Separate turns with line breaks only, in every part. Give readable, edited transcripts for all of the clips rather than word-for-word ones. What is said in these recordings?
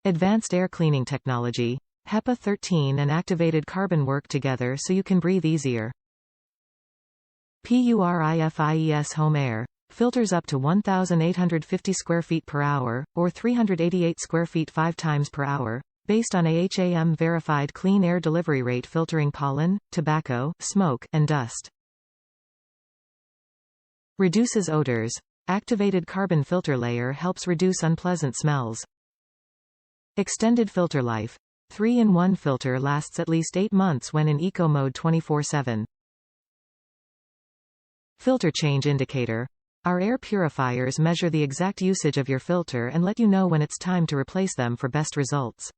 Advanced air cleaning technology. HEPA-13 and activated carbon work together so you can breathe easier. PURIFIES Home Air. Filters up to 1,850 square feet per hour, or 388 square feet 5 times per hour, based on AHAM verified clean air delivery rate, filtering pollen, tobacco, smoke, and dust. Reduces odors. Activated carbon filter layer helps reduce unpleasant smells. Extended filter life. 3-in-1 filter lasts at least 8 months when in eco mode 24/7. Filter change indicator. Our air purifiers measure the exact usage of your filter and let you know when it's time to replace them for best results.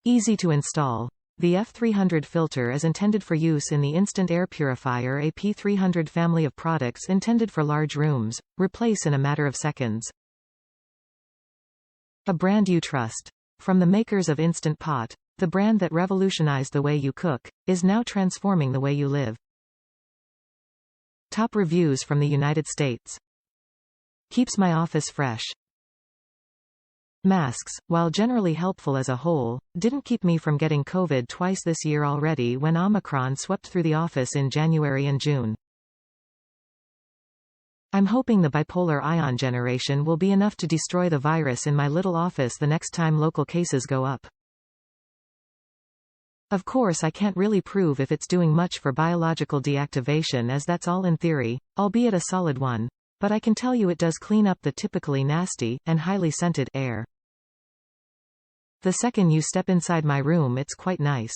Easy to install. The F300 filter is intended for use in the Instant Air Purifier AP300 family of products intended for large rooms. Replace in a matter of seconds. A brand you trust. From the makers of Instant Pot, the brand that revolutionized the way you cook, is now transforming the way you live. Top reviews from the United States. Keeps my office fresh. Masks, while generally helpful as a whole, didn't keep me from getting COVID twice this year already when Omicron swept through the office in January and June. I'm hoping the bipolar ion generation will be enough to destroy the virus in my little office the next time local cases go up. Of course, I can't really prove if it's doing much for biological deactivation, as that's all in theory, albeit a solid one, but I can tell you it does clean up the typically nasty, and highly scented, air. The second you step inside my room, it's quite nice.